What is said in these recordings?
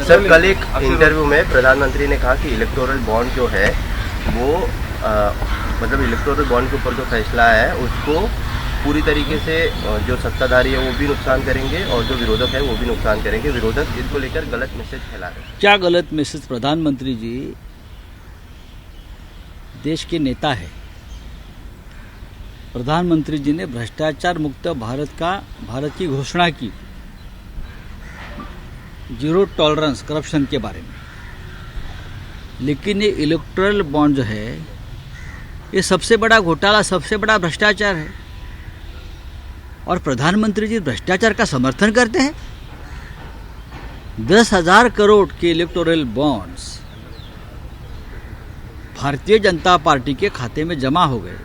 Sir, कल एक interview में प्रधानमंत्री ने कहा कि इलेक्टोरल बॉन्ड जो है वो मतलब इलेक्टोरल बॉन्ड के ऊपर जो फैसला है उसको पूरी तरीके से जो सत्ताधारी है वो भी नुकसान करेंगे और जो विरोधक है वो भी नुकसान करेंगे। विरोधक इसको लेकर गलत मैसेज फैला रहे हैं। क्या गलत मैसेज? प्रधानमंत्री जी देश के नेता है। प्रधानमंत्री जी ने भ्रष्टाचार मुक्त भारत की घोषणा की, जीरो टॉलरेंस करप्शन के बारे में। लेकिन ये इलेक्टोरल बॉन्ड जो है ये सबसे बड़ा घोटाला, सबसे बड़ा भ्रष्टाचार है। और प्रधानमंत्री जी भ्रष्टाचार का समर्थन करते हैं। 10,000 करोड़ के electoral bonds Bharatiya Janata party के खाते में जमा हो गए।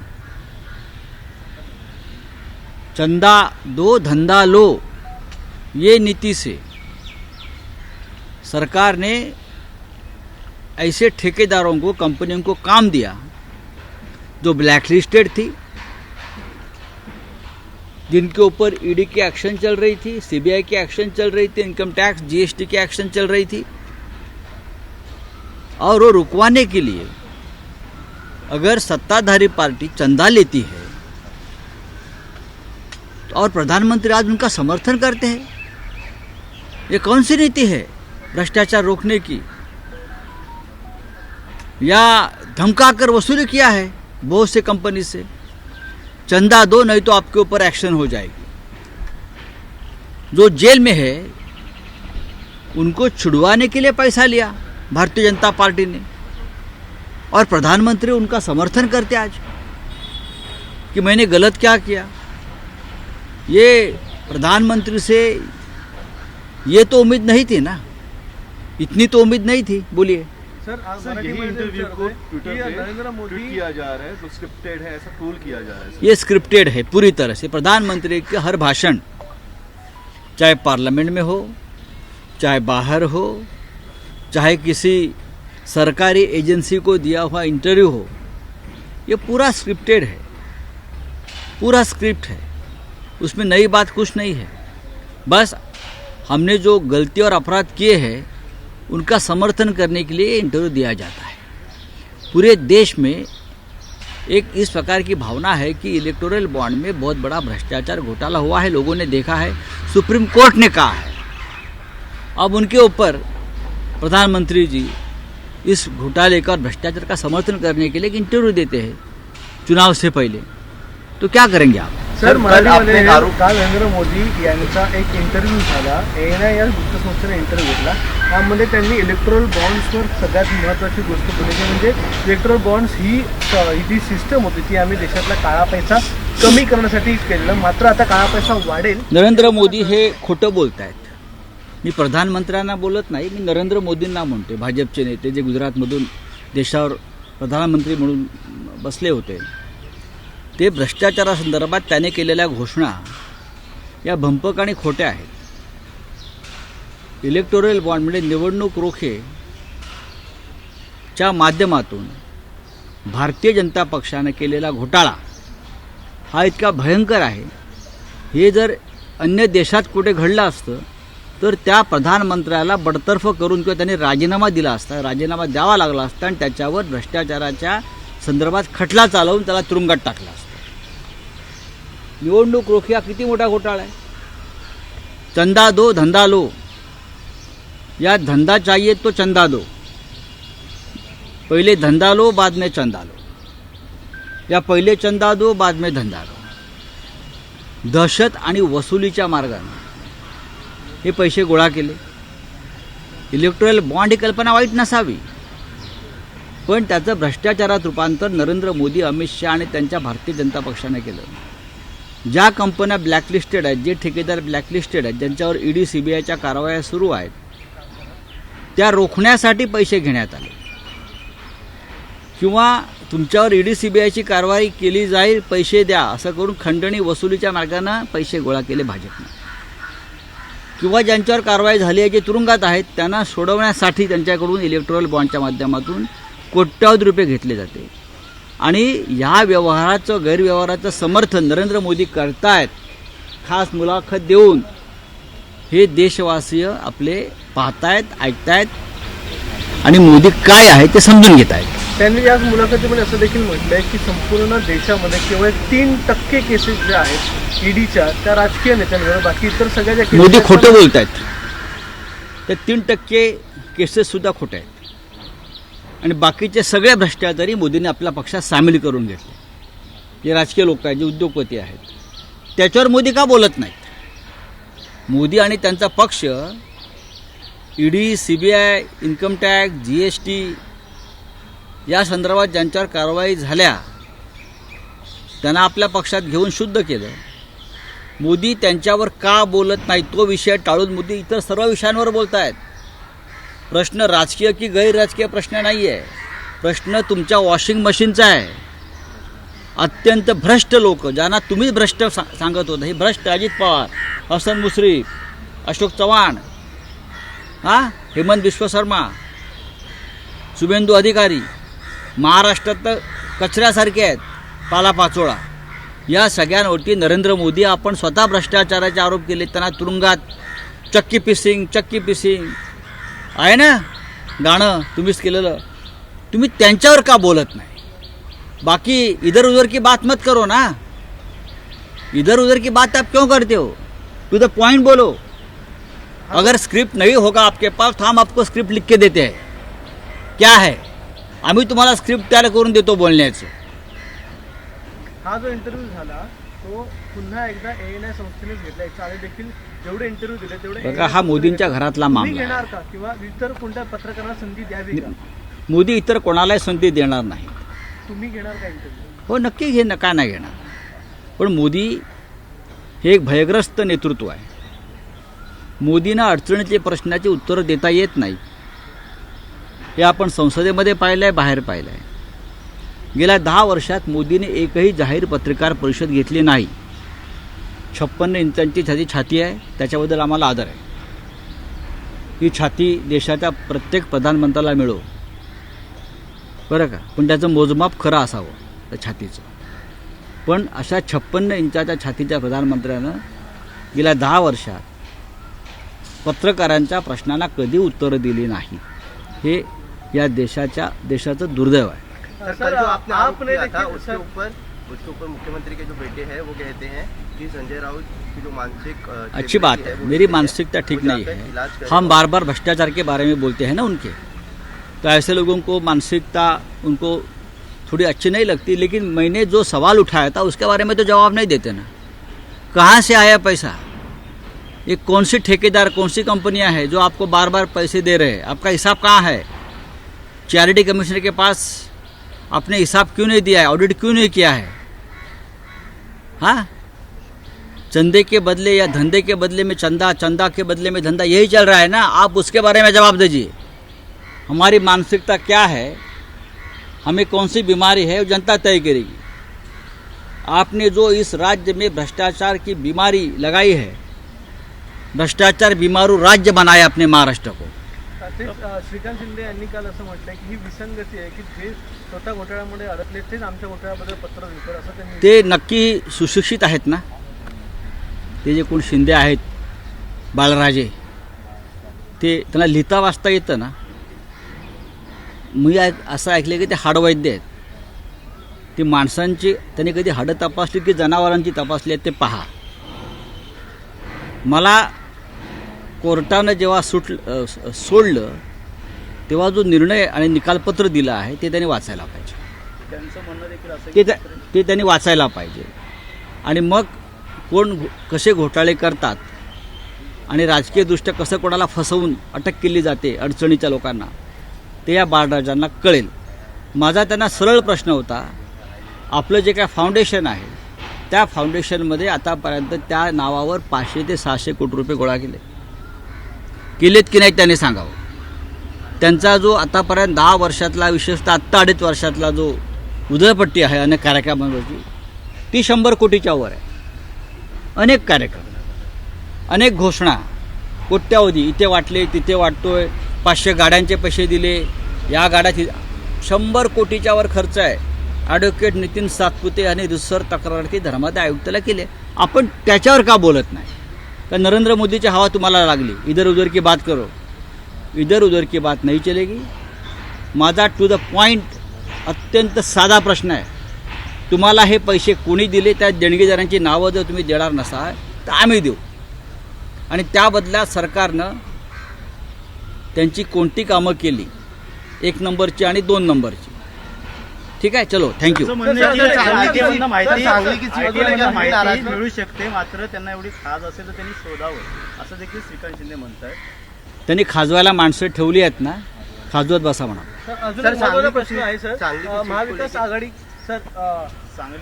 चंदा दो धंधा लो, ये नीति से सरकार ने ऐसे ठेकेदारों को, कंपनियों को काम दिया जो ब्लैकलिस्टेड थी, जिनके ऊपर ईडी की एक्शन चल रही थी, सीबीआई की एक्शन चल रही थी, इनकम टैक्स, जीएसटी की एक्शन चल रही थी। और वो रुकवाने के लिए अगर सत्ताधारी पार्टी चंदा लेती है तो और प्रधानमंत्री आज उनका समर्थन करते हैं, ये कौन सी नीति है भ्रष्टाचार रोकने की? या धमकाकर वसूली किया है बहुत से कंपनी से, चंदा दो नहीं तो आपके ऊपर एक्शन हो जाएगी। जो जेल में है उनको छुड़वाने के लिए पैसा लिया भारतीय जनता पार्टी ने, और प्रधानमंत्री उनका समर्थन करते आज कि मैंने गलत क्या किया। ये प्रधानमंत्री से ये तो उम्मीद नहीं थी ना, इतनी तो उम्मीद नहीं थी। बोलिए सर, यही इंटरव्यू को ट्विटर पे नरेंद्र मोदी किया जा रहा है, तो स्क्रिप्टेड है, ऐसा ट्रोल किया जा रहा है। ये स्क्रिप्टेड है पूरी तरह से। प्रधानमंत्री के हर भाषण, चाहे पार्लियामेंट में हो, चाहे बाहर हो, चाहे किसी सरकारी एजेंसी को दिया हुआ इंटरव्यू हो, ये पूरा स्क्रिप्टेड है, पूरा स्क्रिप्ट है। उसमें नई बात कुछ नहीं है। बस हमने जो गलती और अपराध किए हैं उनका समर्थन करने के लिए इंटरव्यू दिया जाता है। पूरे देश में एक इस प्रकार की भावना है कि इलेक्टोरल बॉन्ड में बहुत बड़ा भ्रष्टाचार घोटाला हुआ है, लोगों ने देखा है, सुप्रीम कोर्ट ने कहा है। अब उनके ऊपर प्रधानमंत्री जी इस घोटाले का और भ्रष्टाचार का समर्थन करने के लिए एक इंटरव्यू देते हैं चुनाव से पहले, तो क्या करेंगे आप? सर, मराठीमध्ये काल नरेंद्र मोदी यांचा एक इंटरव्ह्यू झाला, ANI या वृत्तसंस्थेने इंटरव्ह्यू घेतला। त्यामध्ये त्यांनी इलेक्टोरल बॉन्ड्सवर सगळ्यात महत्त्वाची गोष्ट बोलली म्हणजे इलेक्टोरल बॉन्ड्स ही जी सिस्टम होती ती आम्ही देशातला काळा पैसा कमी करण्यासाठी केलं, मात्र आता काळा पैसा वाढेल। नरेंद्र मोदी हे खोटं बोलतायत। मी प्रधानमंत्र्यांना बोलत नाही, मी नरेंद्र मोदींना म्हणते, भाजपचे नेते जे गुजरातमधून देशावर प्रधानमंत्री म्हणून बसले होते, ते भ्रष्टाचारासंदर्भात त्याने केलेल्या घोषणा या भंपक आणि खोट्या आहेत। इलेक्टोरल बॉन्ड म्हणजे निवडणूक रोखेच्या माध्यमातून भारतीय जनता पक्षाने केलेला घोटाळा हा इतका भयंकर आहे। हे जर अन्य देशात कुठे घडलं असतं तर त्या प्रधानमंत्र्याला बडतर्फ करून किंवा त्यांनी राजीनामा दिला असता, राजीनामा द्यावा लागला असता आणि त्याच्यावर भ्रष्टाचाराच्या संदर्भात खटला चालवून त्याला तुरुंगात टाकला असता। निवडणूक रोखे हा किती मोठा घोटाळा आहे। चंदा दो धंधा लो, या धंधा चाहिए तो चंदा दो, पहले धंधा लो बाद में चंदा लो, या पहले चंदा दो बाद में धंदा लो। दहशत आणि वसुलीच्या मार्गाने हे पैसे गोळा केले। इलेक्टोरल बॉन्ड ही कल्पना वाईट नसावी, पण त्याचं भ्रष्टाचारात रूपांतर नरेंद्र मोदी, अमित शहा आणि त्यांच्या भारतीय जनता पक्षाने केलं। ज्या कंपन्या ब्लॅकलिस्टेड आहेत, जे ठेकेदार ब्लॅकलिस्टेड आहेत, ज्यांच्यावर ईडी सीबीआयच्या कारवाया सुरू आहेत, त्या रोखण्यासाठी पैसे घेण्यात आले, किंवा तुमच्यावर ईडी सीबीआयची कारवाई केली जाईल, पैसे द्या असं करून खंडणी वसुलीच्या मार्गाने पैसे गोळा केले भाजपने, किंवा ज्यांच्यावर कारवाई झाली आहे, जे तुरुंगात आहेत, त्यांना सोडवण्यासाठी त्यांच्याकडून इलेक्टोरल बॉन्डच्या माध्यमातून कोट्यावधी रुपये घेतले जाते। आणि या व्यवहाराचं, गैरव्यवहाराचं समर्थन नरेंद्र मोदी करतायत, खास मुलाखत देऊन हे देशवासीय आपले पाहतायत, ऐकतायत आणि मोदी काय आहे ते समजून घेत आहेत. त्यांनी या मुलाखतीमध्ये असं देखील म्हटलंय की संपूर्ण देशामध्ये केवळ 3% केसेस ज्या आहेत ईडीच्या त्या राजकीय नेत्यांवर, बाकी इतर सगळ्या ज्या मोदी cases खोटं बोलत आहेत. ते 3% केसेससुद्धा खोटे आहेत आणि बाकीचे सगळे भ्रष्टाचारी मोदींनी आपल्या पक्षात सामील करून घेतले. जे राजकीय लोक आहेत, जे उद्योगपती आहेत, त्याच्यावर मोदी का बोलत नाहीत? मोदी आणि त्यांचा पक्ष ED, CBI, income tax, GST या संदर्भात ज्यांच्यावर कारवाई झाल्या त्यांना आपल्या पक्षात घेऊन शुद्ध केलं. मोदी त्यांच्यावर का बोलत नाही तो विषय टाळून मोदी इतर सर्व विषयांवर बोलत आहेत. प्रश्न राजकीय की गैर राजकीय प्रश्न नाही आहे, प्रश्न तुमच्या वॉशिंग मशीनचा आहे. अत्यंत भ्रष्ट लोक, ज्यांना तुम्हीच भ्रष्ट सांगत होता, हे भ्रष्ट अजित पवार, हसन मुश्रीफ, अशोक चव्हाण, हेमंत बिश्व शर्मा, शुभेंदू अधिकारी, महाराष्ट्रात कचऱ्यासारखे आहेत, पालापाचोळा. या सगळ्यांवरती नरेंद्र मोदी आपण स्वतः भ्रष्टाचाराचे आरोप केले, त्यांना तुरुंगात चक्की पिसिंग आहे ना गाणं तुम्हीच केलेलं. तुम्ही त्यांच्यावर का बोलत नाही? बाकी इधर उधर की बात मत करो ना. इधर उधर की बात आप क्यों करते हो? टू द पॉइंट बोलो. अगर स्क्रिप्ट नहीं होगा आपके पास तो हम आपको स्क्रिप्ट लिख के देते हैं. क्या है, आम्ही तुम्हाला स्क्रिप्ट तयार करून देतो बोलण्याचं. हा जो इंटरव्ह्यू झाला तो पुन्हा एकदा ANI संस्थेनेच घेतला. याच्या आधी देखील जेवढे इंटरव्ह्यू दिले तेवढे बघा, हा मोदींच्या घरातला तुम्ही मामला घेणार आहे. का किंवा इतर कोणत्या पत्रकारांना संधी द्यावी का? मोदी इतर कोणालाही संधी देणार नाही. तुम्ही घेणार का इंटरव्ह्यू? हो, नक्की घे, का नाही घेणार. पण मोदी हे एक भयग्रस्त नेतृत्व आहे. मोदींना अडचणीतले प्रश्नाची उत्तरं देता येत नाही. हे आपण संसदेमध्ये पाहिलं आहे, बाहेर पाहिलं आहे. गेल्या 10 वर्षात मोदीने एकही जाहीर पत्रकार परिषद घेतली नाही. 56 इंचांची त्याची छाती आहे, त्याच्याबद्दल आम्हाला आदर आहे. ही छाती देशाच्या प्रत्येक प्रधानमंत्र्याला मिळो, बरं का, पण त्याचं मोजमाप खरं असावं त्या छातीचं. पण अशा 56 इंचाच्या छातीच्या प्रधानमंत्र्यानं गेल्या 10 वर्षात पत्रकारांच्या प्रश्नांना कधी उत्तरं दिली नाही. हे या देशाचं दुर्दैव आहे. सर, जो आपने आरोप आपने किया था देखिए, उसके ऊपर मुख्यमंत्री के जो बेटे हैं वो कहते हैं कि संजय राउत की जो मानसिक अच्छी बात है, मेरी मानसिकता ठीक नहीं है. हम बार बार भ्रष्टाचार के बारे में बोलते हैं ना उनके, तो ऐसे लोगों को मानसिकता उनको थोड़ी अच्छी नहीं लगती. लेकिन मैंने जो सवाल उठाया था उसके बारे में तो जवाब नहीं देते ना. कहाँ से आया पैसा? ये कौन सी ठेकेदार, कौन सी कंपनियां हैं जो आपको बार बार पैसे दे रहे हैं? आपका हिसाब कहाँ है? चैरिटी कमिश्नर के पास आपने हिसाब क्यों नहीं दिया है? ऑडिट क्यों नहीं किया है? हाँ, चंदे के बदले या धंधे के बदले में चंदा, चंदा के बदले में धंधा, यही चल रहा है ना. आप उसके बारे में जवाब दीजिए. हमारी मानसिकता क्या है, हमें कौन सी बीमारी है, वो जनता तय करेगी. आपने जो इस राज्य में भ्रष्टाचार की बीमारी लगाई है, भ्रष्टाचार बीमारू राज्य बनाया अपने महाराष्ट्र को. श्रीकांत शिंदे यांनी काल असं म्हटलंय की ही विसंगती आहे की जे स्वतः घोटाळ्यामध्ये अडकले तेच आमच्या घोटाळ्याबद्दल पत्र लिहितात असं त्यांनी. ते नक्की सुशिक्षित आहेत ना. ते जे कोण शिंदे आहेत, बाळराजे, ते त्यांना लिहिता वाचता येतं ना. मी असं ऐकलं की ते हाडवैद्य आहेत. ते माणसांची त्यांनी कधी हाडं तपासली की जनावरांची तपासली आहेत ते पहा. मला कोर्टानं जेव्हा सोडलं तेव्हा जो निर्णय आणि निकालपत्र दिलं आहे ते त्यांनी वाचायला पाहिजे. त्यांचं म्हणणं देखील असं ते त्यांनी वाचायला पाहिजे. आणि मग कोण कसे घोटाळे करतात आणि राजकीयदृष्ट्या कसं कोणाला फसवून अटक केली जाते अडचणीच्या लोकांना, ते या बाळराजांना कळेल. माझा त्यांना सरळ प्रश्न होता, आपलं जे काय फाउंडेशन आहे त्या फाउंडेशनमध्ये आतापर्यंत त्या नावावर 500 ते 600 कोटी रुपये गोळा केलेत की नाही त्यांनी सांगावं. त्यांचा जो आतापर्यंत 10 वर्षातला, विशेषतः आत्ता 2.5 वर्षातला जो उधळपट्टी आहे अनेक कार्यक्रमांवरची, ती 100 कोटीच्या वर आहे. अनेक कार्यक्रम, अनेक घोषणा, कोट्यावधी इथे वाटले तिथे वाटतोय, 500 गाड्यांचे पैसे दिले, या गाड्यात 100 कोटीच्या वर खर्च आहे. ॲडव्होकेट नितीन सातपुते आणि रिसर तक्रार धर्मादाय आयुक्ताला केले. आपण त्याच्यावर का बोलत नाही? का नरेंद्र मोदी की हवा तुम्हाला लागली, इधर उधर की बात करो, इधर उधर की बात नहीं चलेगी। माझा टू द पॉइंट अत्यंत साधा प्रश्न आहे, तुम्हाला हे पैसे कोणी दिले, त्या देणगीदारांची नावं जर तुम्ही देणार नसाल तर आम्ही देऊ, आणि त्या बदल्यात सरकारनं त्यांची कोणती कामं केली, 1 नंबरची आणि 2 नंबरची। ठीक आहे, चलो थँक्यू। माहिती मिळू शकते, मात्र त्यांना एवढी खाज असेल तर त्यांनी शोधावं असं देखील श्रीकांत शिंदे म्हणतात। त्यांनी खाजवायला माणसं ठेवली आहेत ना, खाजवत बसा म्हणा। अजून सर, एक महत्त्वाचा सांगली प्रश्न आहे सर, सांगली की सीट को महाविकास लेके- आघाडी सर सांगली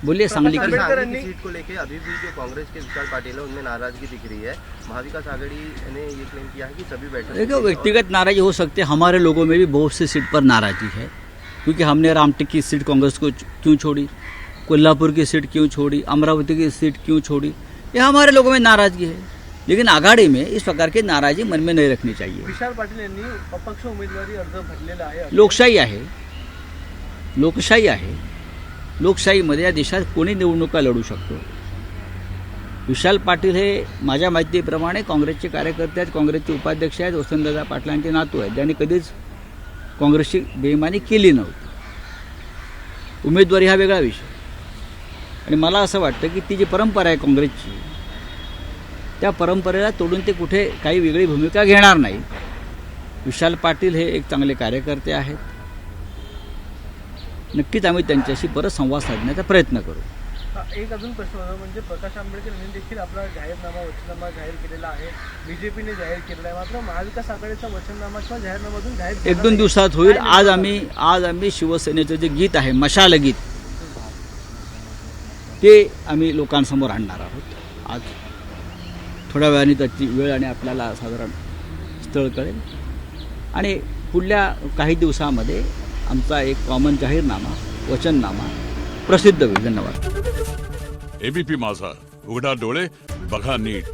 बोलिए सांगली की। सर, सांगली आंबेडकरांनी- की सीट को लेके अभी भी जो कांग्रेस के विशाल पाटिल है उनमें नाराजगी दिख रही है। महाविकास आघाड़ी ने ये क्लेम किया है कि सभी बैठक देखो, व्यक्तिगत नाराजी हो सकती है, हमारे लोगों में भी बहुत सी सीट पर नाराजी है, क्योंकि हमने रामटेक की सीट कांग्रेस को क्यों छोड़ी, कोल्हापुर की सीट क्यों छोड़ी, अमरावती की सीट क्यों छोड़ी, ये हमारे लोगों में नाराजगी है। लेकिन आघाड़ी में इस प्रकार की नाराजी मन में नहीं रखनी चाहिए। विशाल पाटील यांनी अपक्ष उमेदवारी अर्ज भरलेला आहे। लोकशाही आहे, लोकशाही आहे, लोकशाहीमध्ये या देशात कोणी निवडणुका लढू शकतो। विशाल पाटील हे माझ्या माहितीप्रमाणे काँग्रेसचे कार्यकर्ते आहेत, काँग्रेसचे उपाध्यक्ष आहेत, वसंतदादा पाटलांचे नातू आहेत, ज्यांनी कधीच काँग्रेसची बेईमानी केली नव्हती। उमेदवारी हा वेगळा विषय, आणि मला असं वाटतं की ती जी परंपरा आहे काँग्रेसची, त्या परंपरेला तोडून ते कुठे काही वेगळी भूमिका घेणार नाही। विशाल पाटील हे एक चांगले कार्यकर्ते आहेत, नक्कीच आम्ही त्यांच्याशी परत संवाद साधण्याचा प्रयत्न करू। एक अजून प्रश्न होता, म्हणजे प्रकाश आंबेडकर यांनी देखील आपला जाहीरनामा वचननामा जाहीर केलेला आहे, बीजेपीने जाहीर केलेला आहे, मात्र महाविकास आघाडीचा वचननामा किंवा जाहीरनामातून जाहीर केला 1-2 नाही। दिवसात होईल। काय आज आम्ही शिवसेनेचं जे गीत आहे, मशाल गीत, ते आम्ही लोकांसमोर आणणार आहोत। आज थोड्या वेळाने त्याची वेळ आणि आपल्याला साधारण स्थळ कळेल, आणि पुढल्या काही दिवसामध्ये आमचा एक कॉमन जाहीरनामा, वचननामा प्रसिद्ध होईल। धन्यवाद। एबीपी माझा, उघडा डोळे बघा नीट।